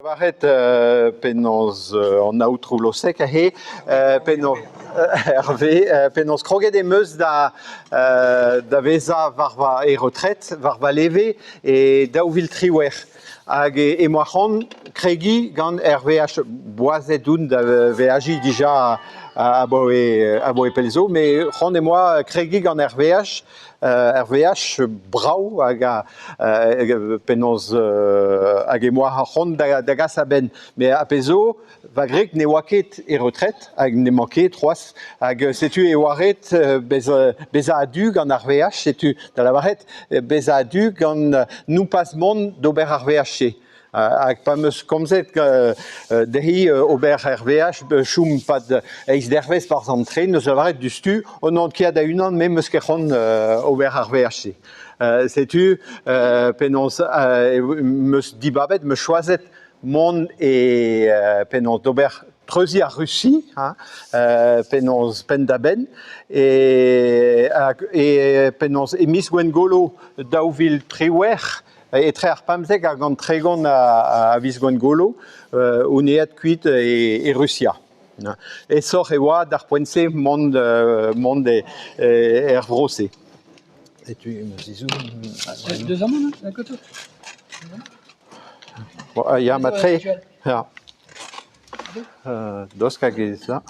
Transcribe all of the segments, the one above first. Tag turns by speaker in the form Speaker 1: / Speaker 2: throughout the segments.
Speaker 1: Varet pennoz an aotrou losek a he pennoz Hervé pennoz kroget emeus da veza varva e retret, varva leve e daouvil triwer. Hag e moac'han kregi gant RVH boazedoun da VHI dija a bo e pelzo, mais c'hant e moa kregi gant RVH, RVH brau hag a pennoz hag e moa c'hant da gas a ben. Mais a pezo, va grek ne oa ket e retret, hag ne manket troas, hag setu e oaret beza a du gant RVH, setu da la varet beza a du gant nou pas mont d'ober RVH. Hag pa meus komzet dehi ober RVH choum pad eiz dervez par an tren, neus lavaret du stu, on an kiad a unan me meus kechon ober RVH. Setu pennoz meus dibabet, meus choazet mon e pennoz d'ober treuzi a Russie, pennoz pen da ben, e pennoz emis gwen golo daouvil triwer, e tre ar pamzek a gant tregon a viz gwen golo, uneet kuit e Russia. E sor e oa d'ar poense mond er vrose. Et tu me zizou...
Speaker 2: Deux ans, non, d'un côté.
Speaker 1: Il y a ma tre... Dos kag ez la.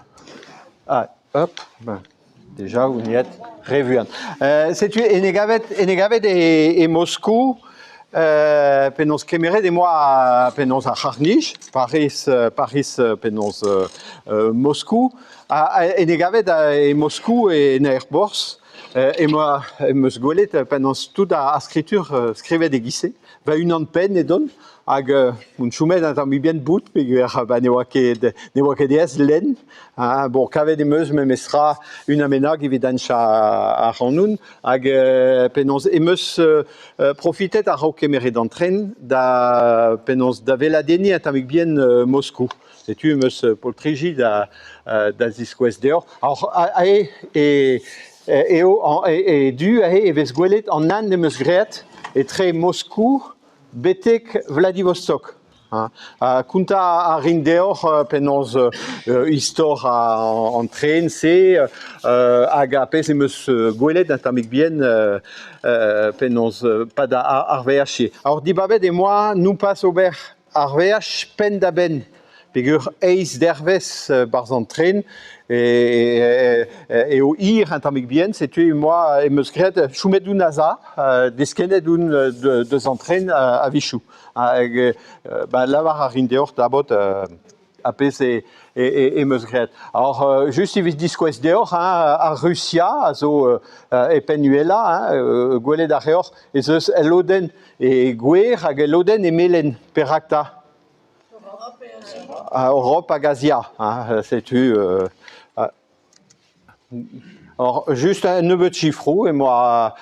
Speaker 1: Ah, hop, ben, déjà, on y est revuan. C'est-tu, enegavet e Moscou, pennoz kemeret e moa pennoz a Charnij, Paris pennoz Moscou, enegavet e Moscou e Naerbors, et moi, meus gwelet pennoz tout a skritur skrivet e gise, va unan pen e don, hag un choumet an mi bien bout, peogwir ne oa ket ez len, bon, kavet emeus me mestra un amenag evit ancha a rannoun, hag pennoz emeus profitet a rao kemeret d'antren da pennoz da veladeni an tamik bien Moscou. Setu emeus poltriji da ziskouez deoc'h. Alors, e du e vez gwelet an an emeus graet e tre Moscou betek Vladivostok. Kunta a rin deoc'h pennoz istor an tren se hag a pez emeus gwelet an tamik bien pennoz pad ar VH. Alors dibabet e moa nou pas ober ar VH pen da ben. Pegur eiz dervez barzh an tren e o ir an tamik bien, setu e moa emeus graet choumet doun aza, deskenet doun deus an tren a vichou. Lavar a rin deoc'h dabot a pez emeus graet. Alors, just evit diskouez deoc'h, a Russia, a zo e penuela, gwelet ar reoc'h, ez eus eloden e gwer hag eloden e melen perakta. Europe hag Asia, setu... Alors, juste un nebeut chifrou, et moi,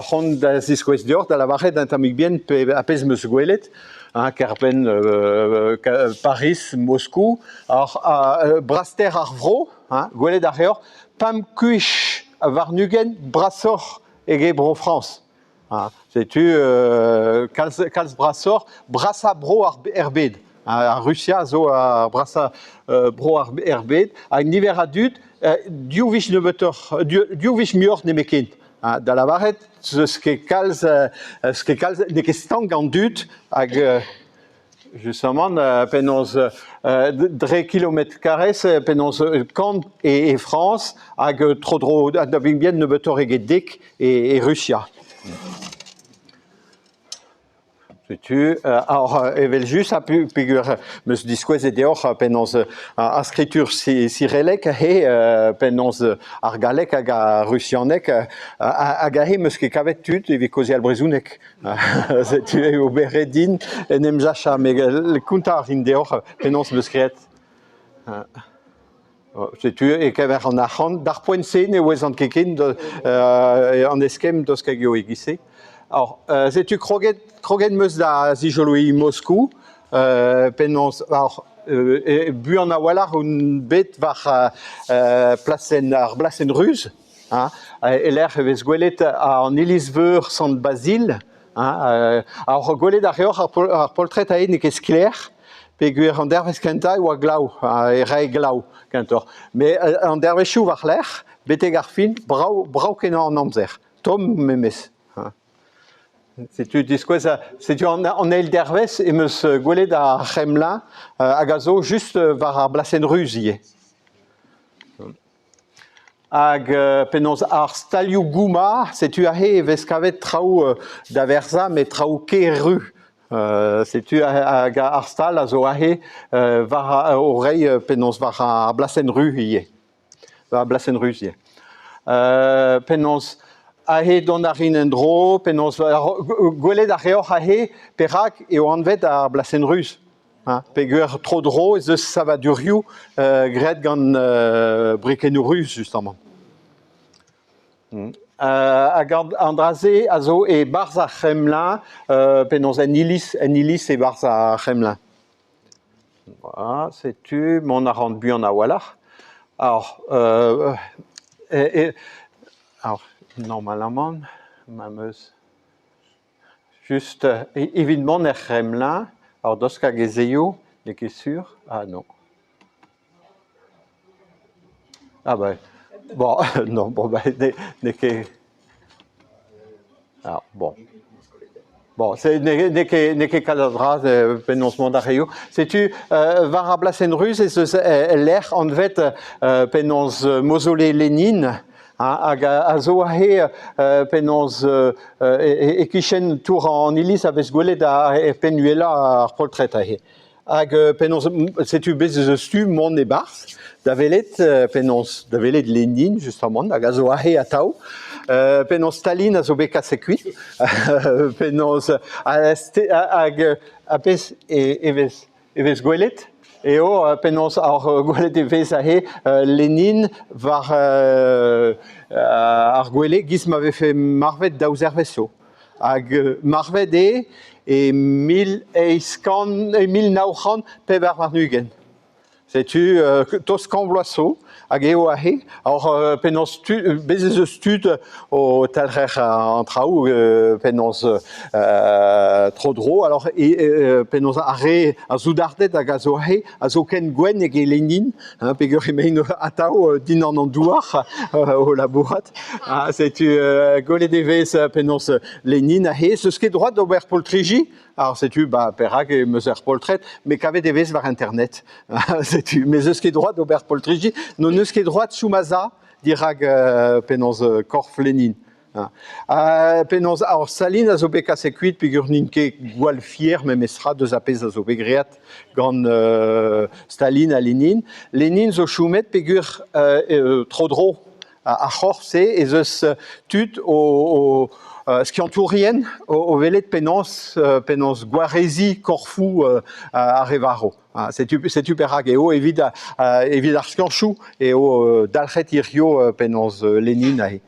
Speaker 1: c'hant da ziskouez deoc'h, da lavaret an tamik bien a pez meus gwelet, kerpen Paris, Moscou, alors braster ar vro, gwelet ar reoc'h, pam kuich varnugen brasoc'h ege bro France. Setu kalz brasoc'h, brasa bro er bed. A Russia zo a brasa bro er bed, hag niver a dud, diouvish muoc'h ne meken. Da lavaret, eus ket kalz ne ket stang an dud, hag justement pennoz dre kilometr karez pennoz Kant e France, hag tro-dro, da vin bien nebetor eget dek e Russia. Alors, evel just a peogwir meus diskouez e deoc'h pennoz a skritur sirelek pennoz ar galek hag a russianek hag a meus ket kavet tud evit kozi al brezhounek. Setu e oberet din en em zacha, me kounta ar rin deoc'h pennoz meus graet. Setu e kever an arc'hant, d'ar poense ne ouez an keken an eskem doz kageo e gise. Alors, setu kroget meus da zijoloui Moscou, pennoz, alors, bu an a walar un bet var ar blasen ruz, e l'er vez gwelet an Elisveur Sant Basil, Alors, gole d'arrior ar poltret a ne ket skler, peguer an dervez kenta oa glav, e rai glav kentor. Mais an dervezioù war l'er, beteg ar fin, brau kenan an amzer. Tom memes. C'est-tu en eil dervez e meus gwelet ar c'hemlin hag a zo just war ar blasenn-ruz ie. Hag penaos ar stalioù gouma, setu ahe e vez kavet traoù da verza, met traoù keru. Setu hag ar stal a zo ahe war o rei penaos war ar blasenn-ruz ie. War ar blasenn-ruz ie. Penaos ahe don ar in dro, penaos gwelet ar reoc'h ahe perak eo anvet ar blasenn-ruz. Peguer tro dro, ez eus savadurioù gret gant brekennoù ruz, justement. Hag an draze a zo e barz ar c'hemlin, penaos en ilis e barz ar c'hemlin. Voilà, setu, mon a rand buan a walac'h. Alors, normalement, ma meus, juste, évidemment, er c'hemlin, alors, dosk hag ezeio, ne ket sur? Ah, non. Ah, bah, bon, non, bon, bah, ne ket... Alors, bon. Bon, ne ket kaladra, penaos mandareio. Setu, war ar blasenn-ruz, l'er anvet penaos mausolée Lénine, hag a zo ahe penaos e kichen tour an ilis a vez gwelet e penuela ar poltret ahe. Hag penaos, setu bez eus tu mont e barz, da velet penaos, da velet Lénine, justement, hag a zo ahe atav. Penaos Staline a zo bet kasekuit, penaos hag apes e vez gwelet, eo penaos ar gwelet e vez ahe Lénine war ar gwelet giz ma vefe marvet daou zervezo. Hag marvet e 1900 pevar war-nugen. Setu tos kambloaso, hag eo ahe. Alors, penaos bez eus tud o talrer an traoù penaos tro dro. Alors, penaos are a zoudardet hag a zo ahe, a zo ken gwen eg e Lénine, peogwir emaint atav din an douar o labourat. Setu golet e vez penaos Lénine ahe. Seus ket droat d'ober poltriji. Alors, setu, perak e meus ar poltret, me kavet e vez war internet. Setu, me eus ket droat d'ober poltriji, non eus ket droat soumaza dirag penaos korf Lénine. Penaos, alors, Staline a zo bet kasekuit, peogwir n'in ket gwall fier, me mestra deus apez a zo bet great gant Staline a Lénine. Lénine zo choumet peogwir tro dro a c'horse, ez eus tud o skiantourien o velet penaos Gwarezi, Corfou a Revaro. Setu perak eo evit ar skianchou eo dalc'het irio penaos Lénine ahe.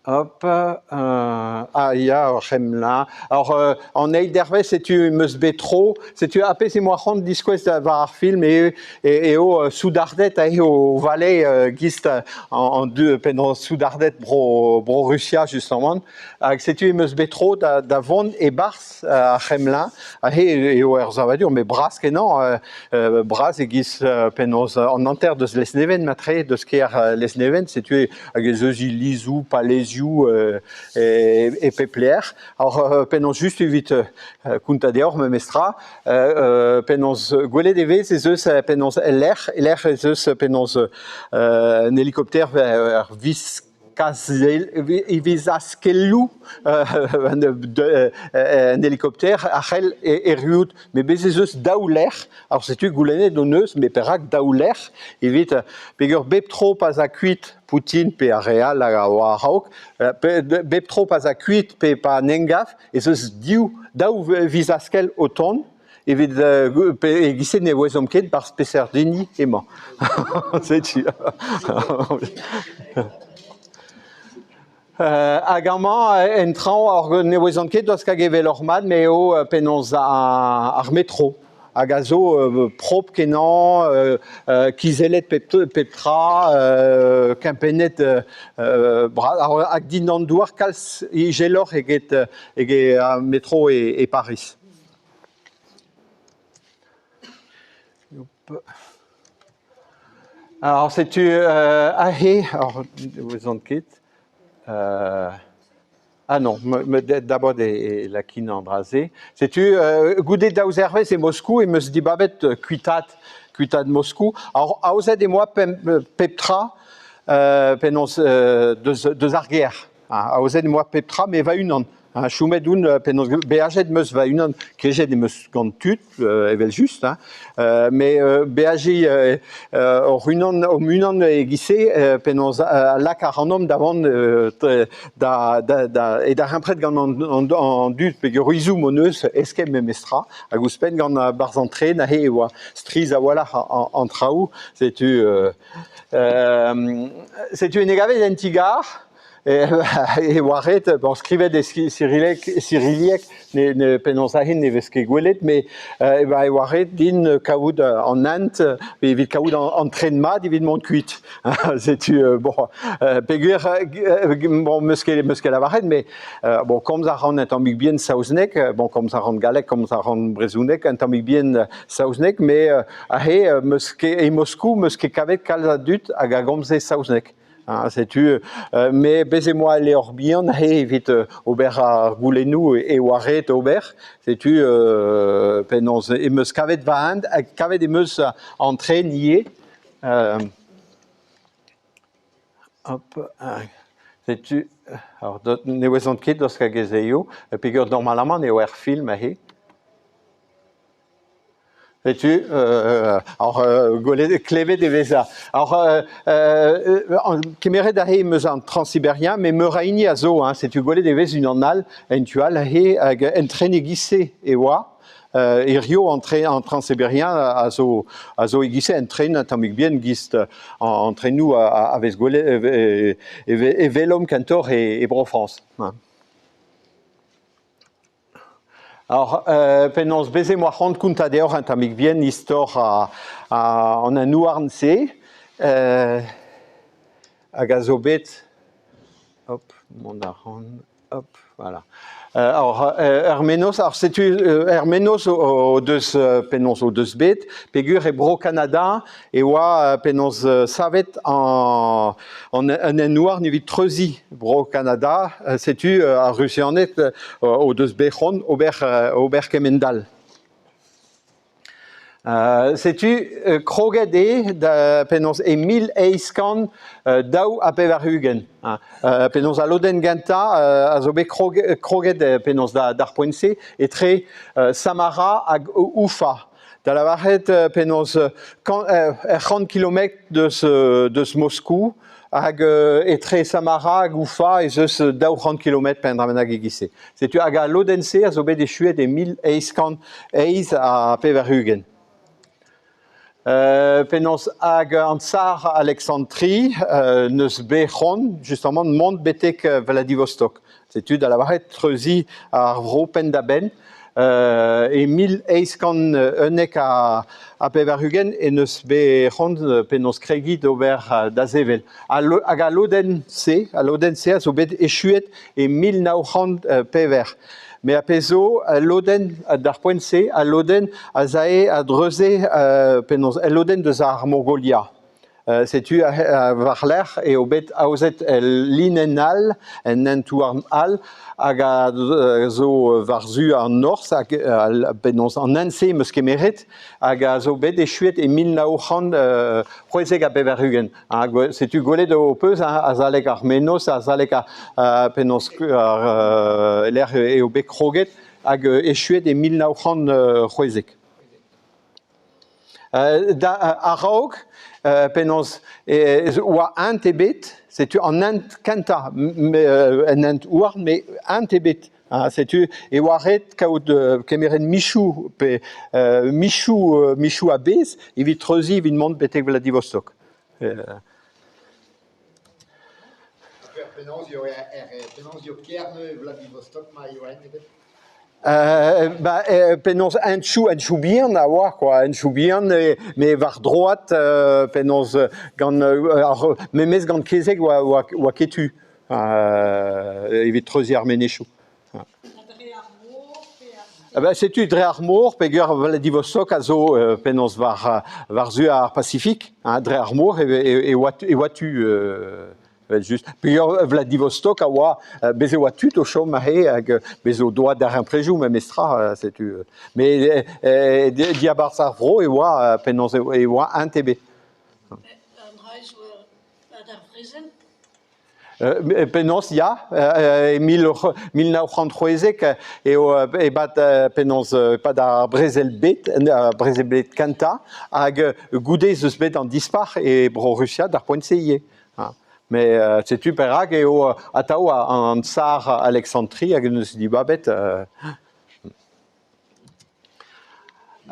Speaker 1: Hop, ya ar c'hemlin. Alors, en eil dervez, setu meus bet tro, setu apes e moac'hant diskouez war ar film eo soudardet ahe o vale gist an penaos soudardet bro Russia, justement. Hag setu e meus bet tro da vont e barz ar c'hemlin, ahe eo er zavadur, me bras kenan, bras e giz penaos an anter deus lesneven matre, deus ker lesneven, setu hag ez eus ilizou, palezioù, e pepler. Alors, penaos just evit kounta deoc'h me mestra, penaos gwelet e vez ez eus penaos l'er ez eus penaos un hélicoptère ar vizaskelloù, un hélicoptère achel e riout, me bez ez eus daou l'er. Alors, setu goulennet o neus, me perak daou l'er, evit peogwir bep tro pas a kuit Poutine pe a real a raok, bep tro pas a kuit pe pa nengaf, ez eus daou vizaskel o ton, evit giset ne oezom ket bar speser deni emañ. Setu. Hag amañ en traoù ne oezom ket dosk hag evel ur mad, me eo penaos ar metro. agazo prop kenan, kizelet peptra, kempenet hag din an douar kalz I gelor eget métro et Paris. Alors, c'est-tu ahé, alors, vous en quitte. Ah non, d'abord la kin Andrazé. C'est-tu goudet d'Auzervé, c'est Moscou, et me dit babet cuitat Moscou. Alors, Auzet et moi, Peptra, penons deux arguères. Auzet et moi, Peptra, mais va une an. Choumedoun, penons BHD meus va une an, que j'ai des meus gantut, evel juste, mais BHD au munan et gissé, penons la caranom d'avant et d'arrempret gant en dut, pege ruizou moneus, eskem memestra, a gouspen gant barzantre, nahe oa striz a wala en traou, c'est-tu une égave d'entigar, et waret, bon, scrivait des cyrilliques, ne penons à hin, ne vesque gouelet, mais waret din kaoud en Nantes, et vite kaoud en traînement, divide mon cuit. C'est-tu, bon, pégur, bon, musque la varet, mais bon, comme ça rend un tambic bien saouznek, bon, comme ça rend galek, comme ça rend brezounek, un tambic bien saouznek, mais ahé, musque et Moscou, musque kavet kalzadut, à gagomze saouznek. C'est-tu, mais baisez-moi les orbions, et vite Aubert à Goulenou et Waret Aubert, c'est-tu, penons, et me scavet vahand, cavet des meus entrées niées, hop, c'est-tu, alors, ne vous en quitte dans ce qu'a gezeyo, et puis normalement, ne voir film, sais-tu, alors, clévé des Vésa. Alors, Kéméré d'ahé me en transsibérien, mais me raini à zo, c'est-tu golé des Vésa une annale, en tu as l'ahé, entraîné guissé et wa, et Rio entré en transsibérien à zo guissé, entraîne, un tamik bien guiste, entraîne nous à Vesgolé, et Vélom, Cantor et Brofrance. Alors, penons baiser moi rend compte à d'ailleurs un tamik bien histoire en un nouarnce, à gazobet, hop, mon arron, hop, voilà. Alors, Hermenos, alors c'est Hermenos au deux penons au deux bêtes, pégur et bro Canada et wa penons savet en un noir ni vite treusi bro Canada, c'est-tu à Russie en est au deux béchon Aubert Kemendal. C'est-tu krogade penons Emil Eiskan dau a Peverhugen. Penons a Loden Ganta a zobe krogade penons d'Arpoinse et très Samara ag Ufa. Da la varret penons 30 km de ce Moscou hag etre Samara hag Ufa et zeus daou 30 km pendramena gegisse. C'est-tu hag a Lodense a zobe des chuet des 1000 eiskan eiz a Peverhugen. Penons hag an tsar Alexandrie, neus bechon, justement, mont betek Vladivostok. C'est-tu da la varret treuzi ar vro pendaben, et 1000 eiskan unek a Peverhugen et neus bechon penons kregit ober d'azevel. Hag a Lodense a zo bet echuet et 1900 pever. Mais à Peso, à Loden, à Darpoinse, à Loden, à Zaé, à Drezé, à Loden de Zar Mongolia. C'est-tu à Varler et au bet Auzet Linenal, en Nentuarn Al, à zo Varzu en Nors, en Nanse, Muskemeret, à zo bet échuet et 1900 Huezeg à Beverhugen. C'est-tu golé de Opez, à Zalek Armenos, à Zalek à Penos, l'air et au bec Roget, à échuet et 1900 Huezeg. À Raog, penons oa un tebet, c'est-tu en un canta, en un ouar, mais un tebet. C'est-tu et waret kaout kemeren Michou, Michou à Bez, il vit treusi, il vit monde betek Vladivostok.
Speaker 3: Penons yo Kerne Vladivostok ma yo en tebet.
Speaker 1: Penaos un choubian a oa, quoi, un choubian, mais var droite, penaos gant, memez gant kezeg oa ketu, evit treuzier menechou. C'est-tu dre ar mor, peogwir Vladivostok a zo penaos var zu ar Pacifik, dre ar mor e oatu just. Peogwir Vladivostok a oa bez e oa tut o chom a he hag bez o doa d'ar imprejou me mestra, c'est-tu. Mais diabars ar vro e oa penaos e oa un TB. Penaos ya, 1933 e bat penaos pad ar brezelbet kanta hag goudez eus bet an dispar e bro Russia d'ar poent seie. Mais c'est tu perag eo ataou an tsar Alexandrie hag eus di babet